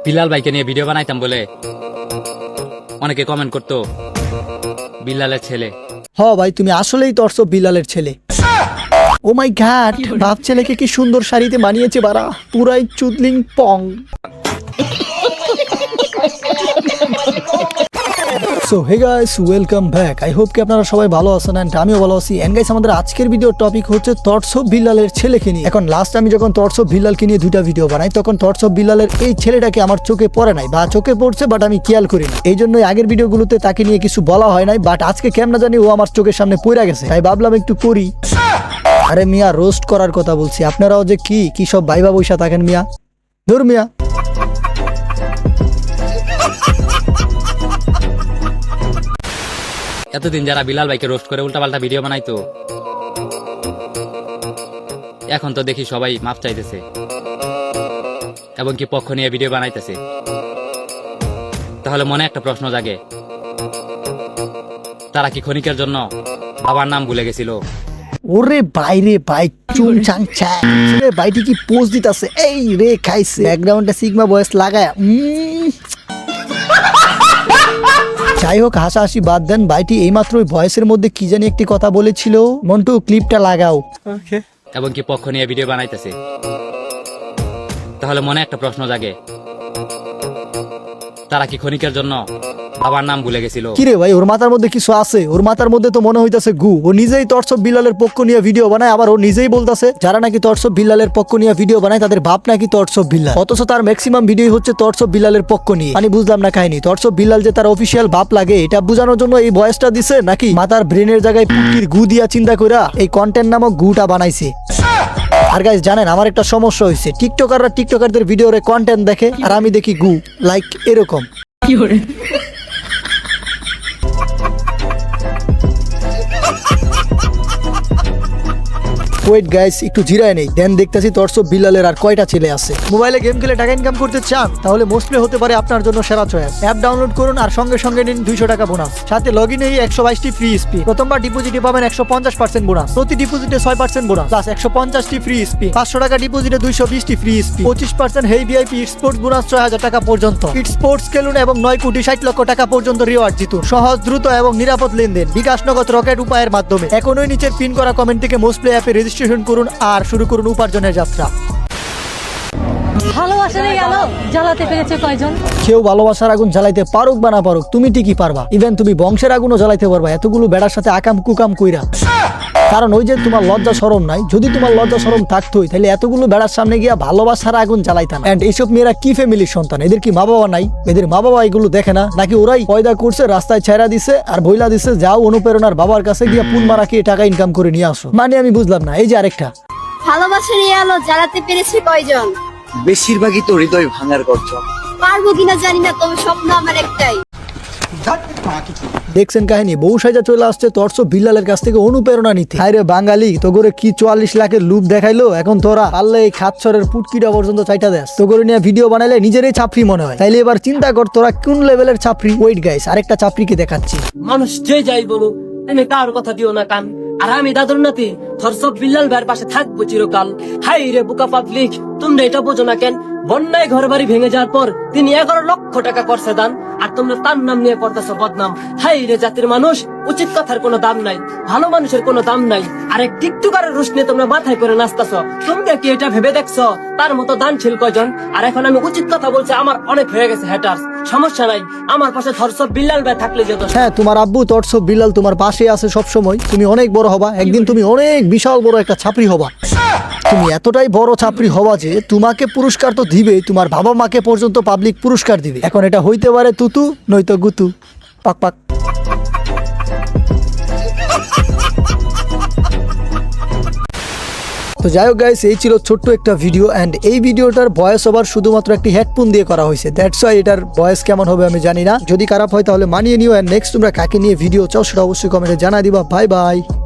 বিলাল ভাইকে নিয়ে ভিডিও বানাইতাম বলে অনেকে কমেন্ট করতো বিলালের ছেলে। ভাই তুমি আসলেই তর্স বিলালের ছেলে। ও মাই গড, বাপ ছেলেকে কি সুন্দর শাড়িতে মানিয়েছে বাড়া, পুরাই চুদলিং পং। So hey guys, welcome back. I hope কি আপনারা সবাই ভালো আছেন এন্ড আমিও ভালো আছি। এন্ড গাইস, আমাদের আজকের ভিডিওর টপিক হচ্ছে তর্স বিলালের ছেলেকে নিয়ে। এখন লাস্ট আমি যখন তর্স বিলালকে নিয়ে দুইটা ভিডিও বানাই তখন তর্স বিলালের এই ছেলেটাকে আমার চোখে পড়ে নাই, বা চোখে পড়ছে বাট আমি খেয়াল করি না। এই জন্যই আগের ভিডিওগুলোতে তাকে নিয়ে কিছু বলা হয় নাই, বাট আজকে কেমন জানি ও আমার চোখের সামনে পড়ে গেছে, তাই ভাবলাম একটু করি। আরে মিয়া, রোস্ট করার কথা বলছি, আপনারাও যে কি সব ভাইবা বৈশা থাকেন মিয়া। ধর মিয়া, এতদিন যারা বিলাল ভাইকে রোস্ট করে উল্টাপাল্টা ভিডিও বানাইতো, এখন তো দেখি সবাই মাপ চাইতেছে এবং কি পক্ষ নিয়ে ভিডিও বানাইতেছে। তাহলে মনে একটা প্রশ্ন জাগে, তারা কি ক্ষণিকের জন্য বাবার নাম ভুলে গেছিল? ওরে বাইরে ভাই, চুং চাং চাং রে, বাইটি কি পোজ দিতাছে, এই রে খাইছে ব্যাকগ্রাউন্ডে সিগমা ভয়েস লাগায়। যাই হোক, হাসাহাসি বাদ দেন, বাইটি এইমাত্র ওই ভয়েসের মধ্যে কি জানি একটি কথা বলেছিল। মন্টু, ক্লিপটা লাগাও। এবং কি পক্ষ নিয়ে ভিডিও বানাইতেছে। তাহলে মনে একটা প্রশ্ন জাগে, তারা কি ক্ষণিকের জন্য বাবার নাম ভুলে গেছিল? কিরে ভাই, ওর মাথার মধ্যে কিছু আছে? ওর মাথার মধ্যে তো মনে হইতাছে গু। ও নিজেই তর্স বিলালের পক্ষ নিয়ে ভিডিও বানায়, আবার ও নিজেই বলতাছে যারা নাকি তর্স বিলালের পক্ষ নিয়ে ভিডিও বানায় তাদের বাপ নাকি তর্স বিলাল, অথচ তার ম্যাক্সিমাম ভিডিও হচ্ছে তর্স বিলালের পক্ষ নিয়ে। আমি বুঝলাম না কাহিনী, তর্স বিলাল যে তার অফিসিয়াল বাপ লাগে এটা বোঝানোর জন্য এই ভয়েসটা দিছে, নাকি মাথার ব্রেনের জায়গায় পুকির গু দিয়া চিন্তা কইরা এই কন্টেন্ট নামক গুটা বানাইছে? আর গাইস জানেন, আমার একটা সমস্যা হয়েছে, টিকটকাররা টিকটকারদের ভিডিওরে কন্টেন্ট দেখে আর আমি দেখি গু, লাইক এরকম। ওয়েট গাইস, একটু জিরায় নেই, দেন দেখতেছি তর্স বিলালের আর কয়টা ছেলে আছে। মোবাইলে গেম খেলে টাকা ইনকাম করতে চান তাহলে মোস্টলি হতে পারে আপনার জন্য সেরা চয়েস। অ্যাপ ডাউনলোড করুন আর সঙ্গে সঙ্গে নিন 200 টাকা বোনাস, সাথে লগইনেই 122টি ফ্রি স্পি। প্রথমবার ডিপোজিটে পাবেন 150% বোনাস, প্রতি ডিপোজিটে 6% বোনাস প্লাস 150টি ফ্রি স্পি। 500 টাকা ডিপোজিটে 220টি ফ্রি স্পি, 25% হেই ভিআইপি স্পোর্টস বোনাস 6000 টাকা পর্যন্ত। স্পোর্টস খেলুন এবং 9,60,00,000 টাকা পর্যন্ত রিওয়ার্ড জিতুন। সহজ, দ্রুত এবং নিরাপদ লেনদেন বিকাশ নগদ রকেট উপায়ের মাধ্যমে। এখনই নিচের পিন করা কমেন্ট থেকে মোস্টলি অ্যাপে রেজিস্ট্রেশন করুন আর শুরু করুন উপার্জনের যাত্রা। ভালোবাসার এই আলো জ্বালাতে পেরেছে কয়জন? কেউ ভালোবাসার আগুন জ্বালাইতে পারুক বা না পারুক, তুমি ঠিকই পারবা। ইভেন তুমি বংশের আগুনও জ্বালাইতে পারবা এতগুলো বেড়ার সাথে আকাম কুকাম কইরা। কারণ ওই যে তোমার লজ্জা শরম নাই, যদি তোমার লজ্জা শরম থাকতোই তাহলে এতগুলো বেড়ার সামনে গিয়া ভালোবাসার আগুন জ্বালাইতা না। এন্ড এইসব মেয়েরা কি ফ্যামিলির সন্তান? এদের কি মা বাবা নাই? এদের মা বাবা এগুলো দেখে না নাকি? ওরাই পয়দা করছে, রাস্তায় ছেড়া দিছে আর বইলা দিছে যাও অনুপ্রেরণার বাবার কাছে গিয়া পুন মারা খেয়ে টাকা ইনকাম করে নিয়ে আসো। মানে আমি বুঝলাম না। এই যে আরেকটা, ভালোবাসার এই আলো জ্বালাতে পেরেছে কয়জন? বেশিরভাগই তো হৃদয় ভাঙার গর্জন। পারবো কিনা জানি না, তবে স্বপ্ন আমার একটাই। দেখছেন কাহিনী, বউ সাজা চলে আসছে তর্স বিলালের কাছ থেকে অনুপ্রেরণা নিতে। আরে বাঙালি, তো করে কি 44 লাখের লুপ দেখাইলো, এখন তোরা পারলে এই খাচ্ছরের পুটকিটা পর্যন্ত চাইটা দেস। তো করে নিয়ে ভিডিও বানাইলে নিজেরই ছাপরি মনে হয়। তাইলে এবার চিন্তা কর তোরা কোন লেভেলের ছাপরি। ওয়েট গাইস, আরেকটা ছাপরিকে দেখাচ্ছি। মানুষ যে যাই বলুক, তুমি কার কথা দিও না কান। আর আমি দাদুর নাতি তর্স বিলাল ভাইয়ের পাশে থাকবো চিরকাল। হাই রে বুকা পাবলিক, তোমরা এটা বোঝো না কেন? বন্যায় ঘর বাড়ি ভেঙে যাওয়ার পর তিনি 11 লক্ষ টাকা করছে দান, আর তোমরা তার নাম নিয়ে করতেছ বদনাম। হাই রে জাতির মানুষ, উচিত কথার কোনো দাম নাই, ভালো মানুষের কোনো দাম নাই। আর এক টিকটকারের রুশ নিয়ে তোমরা মাথায় করে নাচতেছ। তোমরা কি এটা ভেবে দেখছো তার মতো দানশীল কয়জন? আর এখন আমি উচিত কথা বলছি, আমার অনেক হয়ে গেছে হ্যাটার্স। সমস্যা নাই, আমার পাশে তর্স বিলাল ভাই থাকলে যেত। হ্যাঁ, তোমার আব্বু তর্স বিলাল তোমার পাশে আছে সব সময়। তুমি অনেক বড় হবা একদিন, তুমি অনেক বিশাল বড় একটা ছাপরি হবা। তুমি এতটাই বড় ছাপরি হবা যে তোমাকে পুরস্কার তো দিবে, তোমার বাবা মাকে পর্যন্ত পাবলিক পুরস্কার দিবে। এখন এটা হইতে পারে তুতু নয়তো গুতু। পাক পাক। তো যাই হোক গাইস, এই ছিল ছোট্ট একটা ভিডিও। এন্ড এই ভিডিওটার ভয়েস ওভার শুধুমাত্র একটি হেডফোন দিয়ে করা হয়েছে, দ্যাটস ওয়াই এটার ভয়েস কেমন হবে আমি জানি না। যদি খারাপ হয় তাহলে মানিয়ে নিও। এন্ড নেক্সট তোমরা কাকে নিয়ে ভিডিও চাও সেটা অবশ্যই কমেন্টে জানাই দিবা। Bye bye.